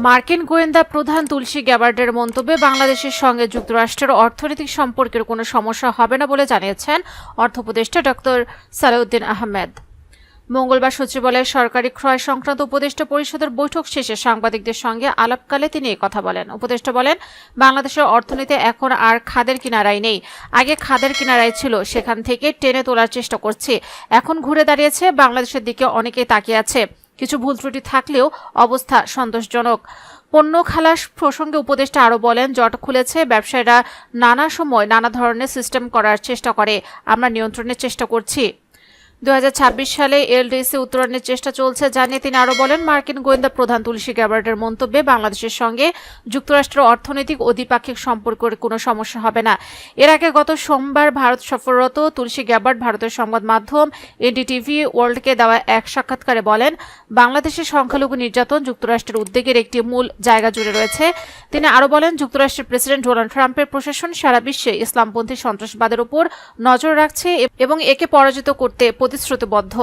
মার্কিন গোয়েন্দা প্রধান তুলসী গ্যাবার্ডের মন্তব্যে বাংলাদেশের সঙ্গে যুক্তরাষ্ট্রের অর্থনৈতিক সম্পর্কের কোনো সমস্যা হবে না বলে জানিয়েছেন অর্থ উপদেষ্টা ডক্টর সালাউদ্দিন আহমেদ। মঙ্গলবার সচিবালয়ে সরকারি ক্রয় সংক্রান্ত উপদেষ্টা পরিষদের বৈঠক শেষে সাংবাদিকদের সঙ্গে আলাপকালে তিনি কথা বলেন। উপদেষ্টা বলেন, বাংলাদেশের অর্থনীতি এখন আর খাদের কিনারায় নেই। আগে খাদের কিনারায় ছিল, সেখান থেকে টেনে তোলার চেষ্টা করছি। এখন ঘুরে দাঁড়িয়েছে, বাংলাদেশের দিকে অনেকেই তাকিয়ে আছে। কিছু ভুল ত্রুটি থাকলেও অবস্থা সন্তোষজনক। পণ্য খালাস প্রসঙ্গে উপদেষ্টা আরও বলেন, জট খুলেছে, ব্যবসায়ীরা নানা সময় নানা ধরনের সিস্টেম করার চেষ্টা করে, আমরা নিয়ন্ত্রণের চেষ্টা করছি। 2026 সালে এলডিসি উত্তরণের চেষ্টা চলছে জানিয়ে তিনি আরও বলেন, মার্কিন গোয়েন্দা প্রধান তুলসী গ্যাবার্ডের মন্তব্যে বাংলাদেশের সঙ্গে যুক্তরাষ্ট্রের অর্থনৈতিক ও দ্বিপাক্ষিক সম্পর্কের কোনো সমস্যা হবে না। এর আগে গত সোমবার ভারত সফররত তুলসী গ্যাবার্ড ভারতের সংবাদ মাধ্যম এনডিটিভি ওয়ার্ল্ডকে দেওয়া এক সাক্ষাৎকারে বলেন, বাংলাদেশের সংখ্যালঘু নির্যাতন যুক্তরাষ্ট্রের উদ্বেগের একটি মূল জায়গা জুড়ে রয়েছে। তিনি আরও বলেন, যুক্তরাষ্ট্রের প্রেসিডেন্ট ডোনাল্ড ট্রাম্পের প্রশাসন সারা বিশ্বে ইসলামপন্থী সন্ত্রাসবাদের উপর নজর রাখছে এবং একে পরাজিত করতে প্রতিশ্রুতিবদ্ধ।